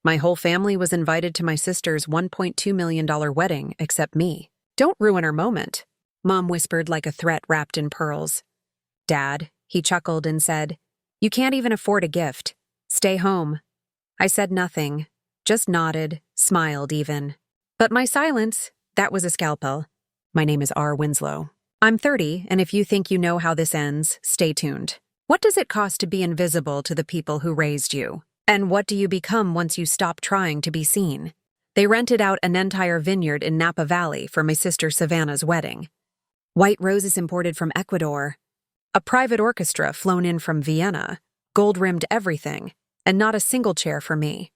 My whole family was invited to my sister's $1.2 million wedding, except me. Don't ruin her moment, Mom whispered like a threat wrapped in pearls. Dad, he chuckled and said, you can't even afford a gift. Stay home. I said nothing, just nodded, smiled even. But my silence, that was a scalpel. My name is R. Winslow. I'm 30, and if you think you know how this ends, stay tuned. What does it cost to be invisible to the people who raised you? And what do you become once you stop trying to be seen? They rented out an entire vineyard in Napa Valley for my sister Savannah's wedding. White roses imported from Ecuador. A private orchestra flown in from Vienna. Gold-rimmed everything, and not a single chair for me.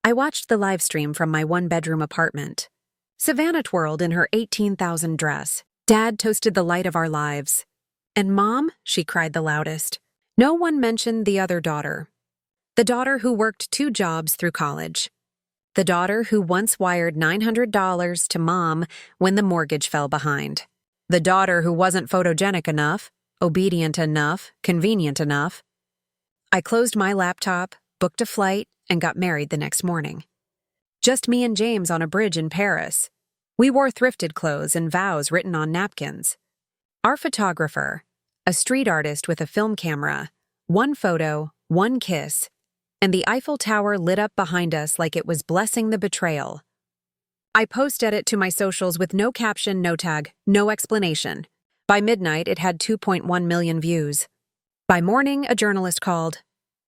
I watched the live stream from my one-bedroom apartment. Savannah twirled in her 18,000 dress. Dad toasted the light of our lives. And Mom, she cried the loudest. No one mentioned the other daughter. The daughter who worked 2 jobs through college. The daughter who once wired $900 to Mom when the mortgage fell behind. The daughter who wasn't photogenic enough, obedient enough, convenient enough. I closed my laptop, booked a flight, and got married the next morning. Just me and James on a bridge in Paris. We wore thrifted clothes and vows written on napkins. Our photographer, a street artist with a film camera, 1 photo, 1 kiss, and the Eiffel Tower lit up behind us like it was blessing the betrayal. I posted it to my socials with no caption, no tag, no explanation. By midnight, it had 2.1 million views. By morning, a journalist called.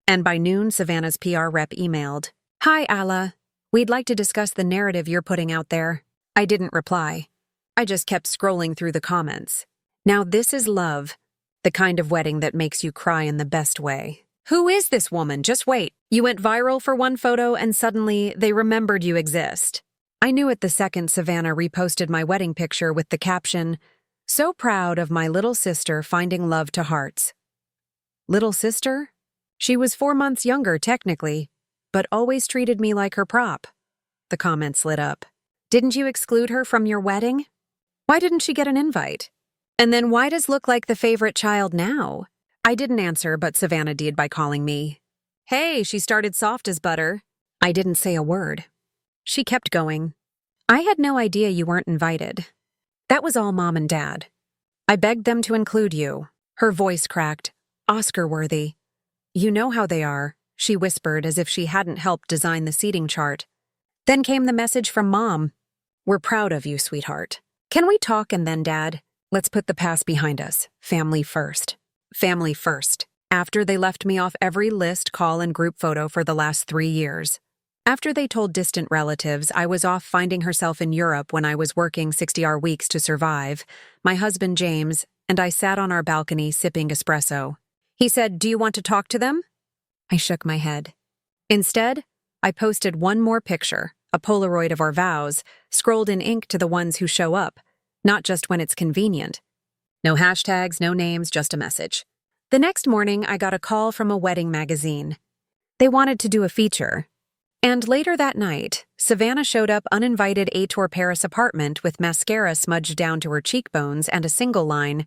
And by noon, Savannah's PR rep emailed. Hi, Alla. We'd like to discuss the narrative you're putting out there. I didn't reply. I just kept scrolling through the comments. Now this is love. The kind of wedding that makes you cry in the best way. Who is this woman? Just wait. You went viral for 1 photo and suddenly they remembered you exist. I knew it the second Savannah reposted my wedding picture with the caption, so proud of my little sister finding love to hearts. Little sister? She was 4 months younger technically, but always treated me like her prop. The comments lit up. Didn't you exclude her from your wedding? Why didn't she get an invite? And then why does look like the favorite child now? I didn't answer, but Savannah did by calling me. Hey, she started soft as butter. I didn't say a word. She kept going. I had no idea you weren't invited. That was all Mom and Dad. I begged them to include you. Her voice cracked. Oscar-worthy. You know how they are, she whispered as if she hadn't helped design the seating chart. Then came the message from Mom. We're proud of you, sweetheart. Can we talk and then, Dad? Let's put the past behind us. Family first. Family first. After they left me off every list, call, and group photo for the last 3 years. After they told distant relatives I was off finding herself in Europe when I was working 60-hour weeks to survive, my husband James and I sat on our balcony sipping espresso. He said, "Do you want to talk to them?" I shook my head. Instead, I posted 1 more picture, a Polaroid of our vows, scrolled in ink to the ones who show up, not just when it's convenient. No hashtags, no names, just a message. The next morning, I got a call from a wedding magazine. They wanted to do a feature. And later that night, Savannah showed up uninvited Tour Paris apartment with mascara smudged down to her cheekbones and a single line,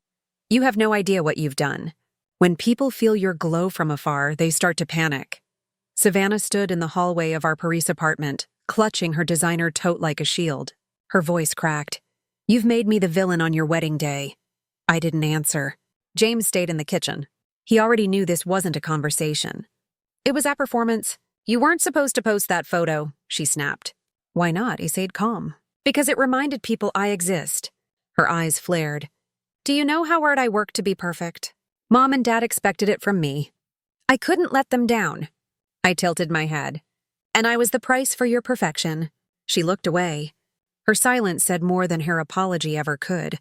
"You have no idea what you've done." When people feel your glow from afar, they start to panic. Savannah stood in the hallway of our Paris apartment, clutching her designer tote like a shield. Her voice cracked. "You've made me the villain on your wedding day." I didn't answer. James stayed in the kitchen. He already knew this wasn't a conversation. "It was a performance. You weren't supposed to post that photo," she snapped. "Why not?" He stayed calm. "Because it reminded people I exist." Her eyes flared. "Do you know how hard I work to be perfect? Mom and Dad expected it from me. I couldn't let them down." I tilted my head. "And I was the price for your perfection." She looked away. Her silence said more than her apology ever could.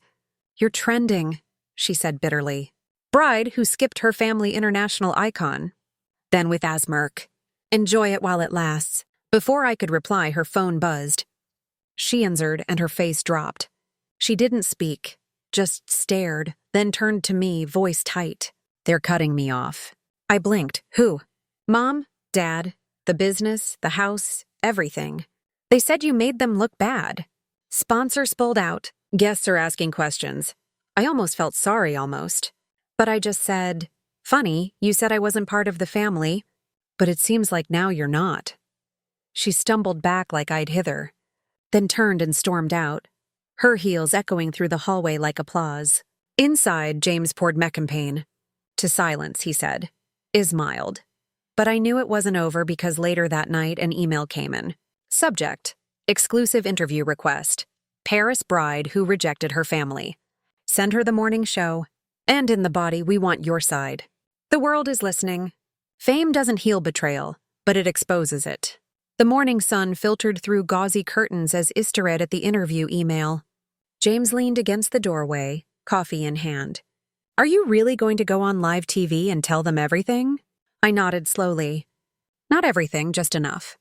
"You're trending," she said bitterly. "Bride who skipped her family international icon." Then with a smirk, "Enjoy it while it lasts." Before I could reply, her phone buzzed. She answered and her face dropped. She didn't speak, just stared, then turned to me, voice tight. "They're cutting me off." I blinked. "Who?" "Mom, Dad, the business, the house, everything. They said you made them look bad. Sponsors pulled out. Guests are asking questions." I almost felt sorry, almost. But I just said, "Funny, you said I wasn't part of the family, but it seems like now you're not." She stumbled back like I'd hither, then turned and stormed out, her heels echoing through the hallway like applause. Inside, James poured Mecampain. To silence, he said, is mild. But I knew it wasn't over because later that night an email came in. Subject: exclusive interview request. Paris bride who rejected her family. Send her the morning show. And in the body, we want your side. The world is listening. Fame doesn't heal betrayal, but it exposes it. The morning sun filtered through gauzy curtains as Easter read at the interview email. James leaned against the doorway, coffee in hand. Are you really going to go on live TV and tell them everything? I nodded slowly. Not everything, just enough.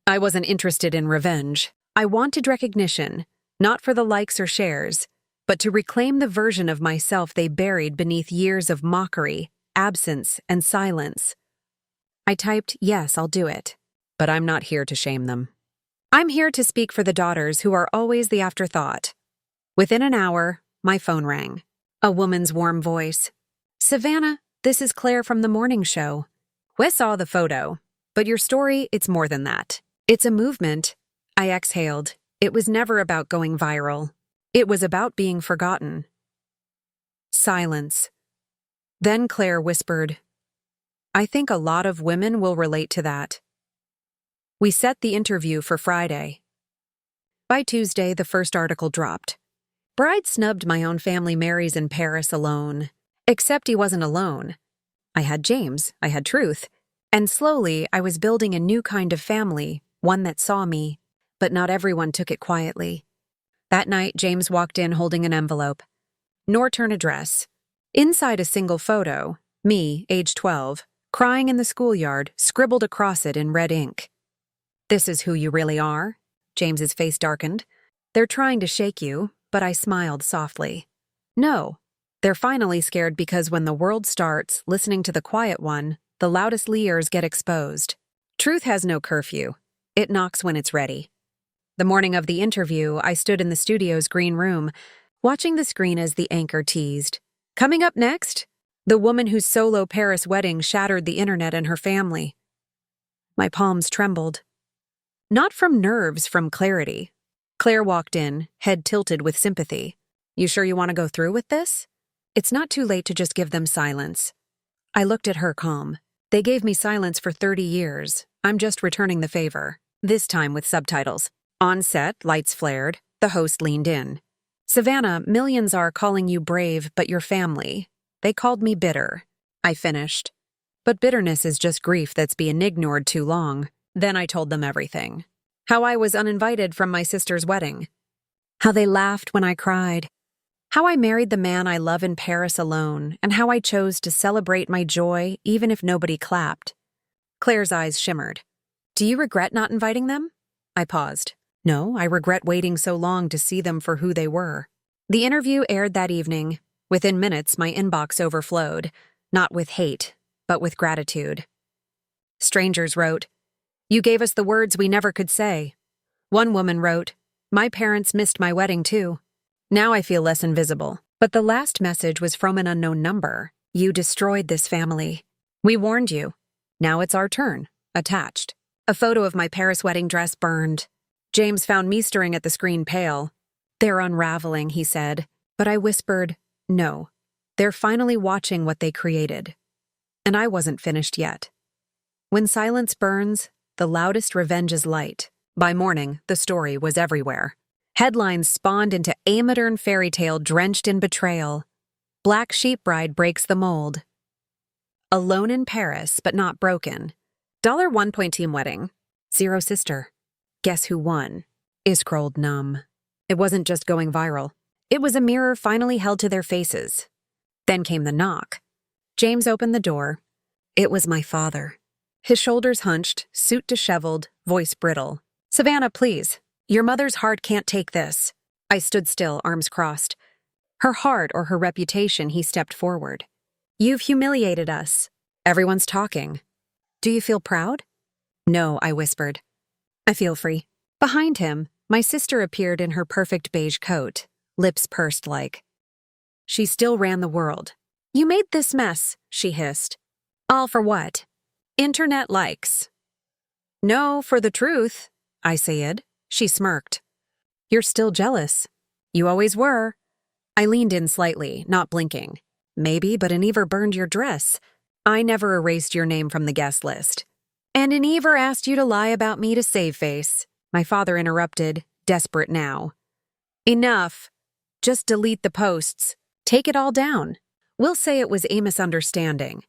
I wasn't interested in revenge. I wanted recognition, not for the likes or shares, but to reclaim the version of myself they buried beneath years of mockery, absence, and silence. I typed, yes, I'll do it. But I'm not here to shame them. I'm here to speak for the daughters who are always the afterthought. Within an hour, my phone rang. A woman's warm voice. Savannah, this is Claire from the morning show. We saw the photo, but your story, it's more than that. It's a movement. I exhaled. It was never about going viral. It was about being forgotten. Silence. Then Claire whispered, I think a lot of women will relate to that. We set the interview for Friday. By Tuesday, the first article dropped. Bride snubbed my own family marries in Paris alone. Except he wasn't alone. I had James, I had truth. And slowly, I was building a new kind of family, one that saw me. But not everyone took it quietly. That night, James walked in holding an envelope. Norturn address. Inside a single photo, me, age 12, crying in the schoolyard, scribbled across it in red ink. This is who you really are? James's face darkened. They're trying to shake you, but I smiled softly. No, they're finally scared because when the world starts listening to the quiet one, the loudest leers get exposed. Truth has no curfew. It knocks when it's ready. The morning of the interview, I stood in the studio's green room, watching the screen as the anchor teased. Coming up next, the woman whose solo Paris wedding shattered the internet and her family. My palms trembled. Not from nerves, from clarity. Claire walked in, head tilted with sympathy. You sure you want to go through with this? It's not too late to just give them silence. I looked at her calm. They gave me silence for 30 years. I'm just returning the favor. This time with subtitles. On set, lights flared. The host leaned in. Savannah, millions are calling you brave, but your family. They called me bitter. I finished. But bitterness is just grief that's been ignored too long. Then I told them everything. How I was uninvited from my sister's wedding. How they laughed when I cried. How I married the man I love in Paris alone, and how I chose to celebrate my joy even if nobody clapped. Claire's eyes shimmered. Do you regret not inviting them? I paused. No, I regret waiting so long to see them for who they were. The interview aired that evening. Within minutes, my inbox overflowed, not with hate, but with gratitude. Strangers wrote, You gave us the words we never could say. One woman wrote, My parents missed my wedding too. Now I feel less invisible. But the last message was from an unknown number. You destroyed this family. We warned you. Now it's our turn. Attached. A photo of my Paris wedding dress burned. James found me staring at the screen pale. They're unraveling, he said. But I whispered, no. They're finally watching what they created. And I wasn't finished yet. When silence burns, the loudest revenge is light. By morning, the story was everywhere. Headlines spawned into a modern fairy tale drenched in betrayal. Black sheep bride breaks the mold. Alone in Paris, but not broken. $1.2 wedding. Zero sister. Guess who won? I scrolled numb. It wasn't just going viral. It was a mirror finally held to their faces. Then came the knock. James opened the door. It was my father. His shoulders hunched, suit disheveled, voice brittle. Savannah, please. Your mother's heart can't take this. I stood still, arms crossed. Her heart or her reputation, he stepped forward. You've humiliated us. Everyone's talking. Do you feel proud? No, I whispered. I feel free. Behind him, my sister appeared in her perfect beige coat, lips pursed like. She still ran the world. You made this mess, she hissed. All for what? Internet likes. No, for the truth, I said. She smirked. You're still jealous. You always were. I leaned in slightly, not blinking. Maybe, but Aniver burned your dress. I never erased your name from the guest list. And Aniver asked you to lie about me to save face. My father interrupted, desperate now. Enough. Just delete the posts. Take it all down. We'll say it was a misunderstanding.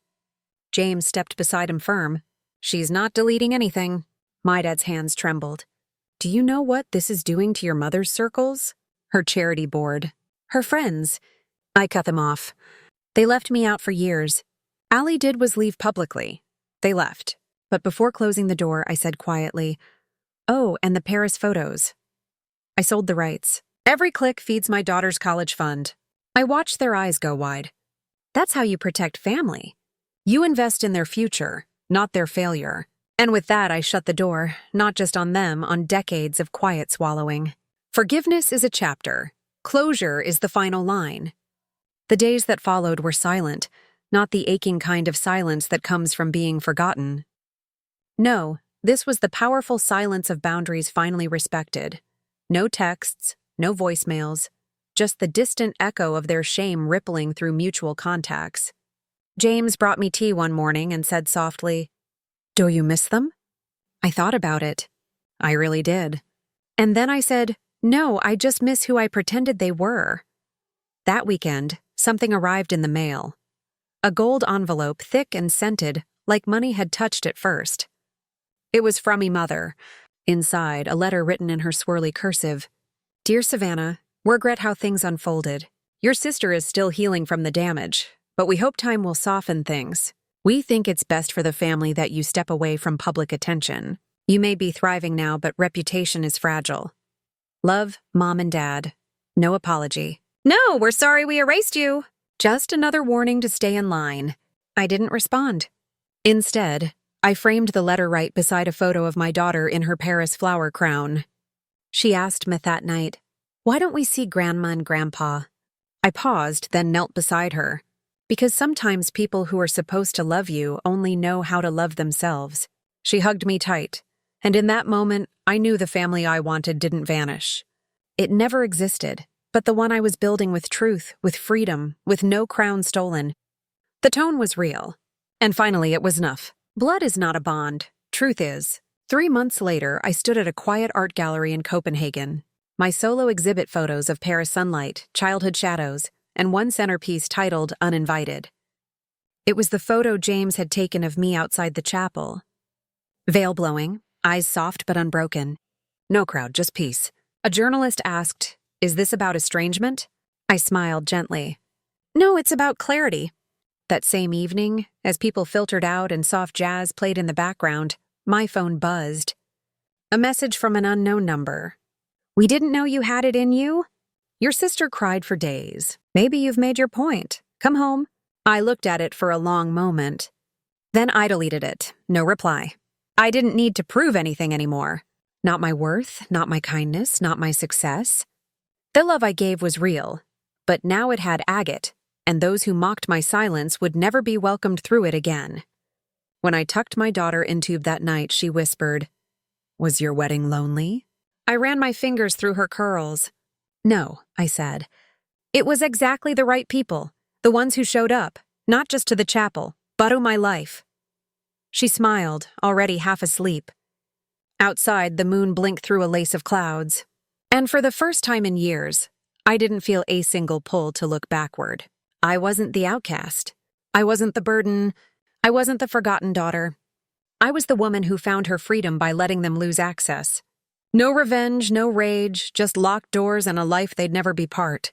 James stepped beside him firm. She's not deleting anything. My dad's hands trembled. Do you know what this is doing to your mother's circles? Her charity board. Her friends. I cut them off. They left me out for years. All he did was leave publicly. They left. But before closing the door, I said quietly, "Oh, and the Paris photos. I sold the rights. Every click feeds my daughter's college fund." I watched their eyes go wide. That's how you protect family. You invest in their future, not their failure. And with that, I shut the door, not just on them, on decades of quiet swallowing. Forgiveness is a chapter. Closure is the final line. The days that followed were silent, not the aching kind of silence that comes from being forgotten. No, this was the powerful silence of boundaries finally respected. No texts, no voicemails, just the distant echo of their shame rippling through mutual contacts. James brought me tea one morning and said softly, "Do you miss them?" I thought about it. I really did. And then I said, "No, I just miss who I pretended they were." That weekend, something arrived in the mail. A gold envelope, thick and scented, like money had touched it first. It was from me mother. Inside, a letter written in her swirly cursive. "Dear Savannah, regret how things unfolded. Your sister is still healing from the damage, but we hope time will soften things. We think it's best for the family that you step away from public attention. You may be thriving now, but reputation is fragile. Love, Mom and Dad. No apology." "No, we're sorry we erased you." Just another warning to stay in line. I didn't respond. Instead, I framed the letter right beside a photo of my daughter in her Paris flower crown. She asked me that night, "Why don't we see Grandma and Grandpa?" I paused, then knelt beside her. Because sometimes people who are supposed to love you only know how to love themselves. She hugged me tight, and in that moment, I knew the family I wanted didn't vanish. It never existed, but the one I was building with truth, with freedom, with no crown stolen. The tone was real. And finally, it was enough. Blood is not a bond. Truth is. 3 months later, I stood at a quiet art gallery in Copenhagen. My solo exhibit photos of Paris sunlight, childhood shadows, and one centerpiece titled Uninvited. It was the photo James had taken of me outside the chapel. Veil blowing, eyes soft but unbroken. No crowd, just peace. A journalist asked, "Is this about estrangement?" I smiled gently. "No, it's about clarity." That same evening, as people filtered out and soft jazz played in the background, my phone buzzed. A message from an unknown number. "We didn't know you had it in you?" Your sister cried for days. Maybe you've made your point. Come home. I looked at it for a long moment. Then I deleted it. No reply. I didn't need to prove anything anymore. Not my worth, not my kindness, not my success. The love I gave was real, but now it had agate, and those who mocked my silence would never be welcomed through it again. When I tucked my daughter into that night, she whispered, "Was your wedding lonely?" I ran my fingers through her curls. "No," I said. "It was exactly the right people, the ones who showed up, not just to the chapel, but to my life." She smiled, already half asleep. Outside, the moon blinked through a lace of clouds. And for the first time in years, I didn't feel a single pull to look backward. I wasn't the outcast. I wasn't the burden. I wasn't the forgotten daughter. I was the woman who found her freedom by letting them lose access. No revenge, no rage, just locked doors and a life they'd never be part.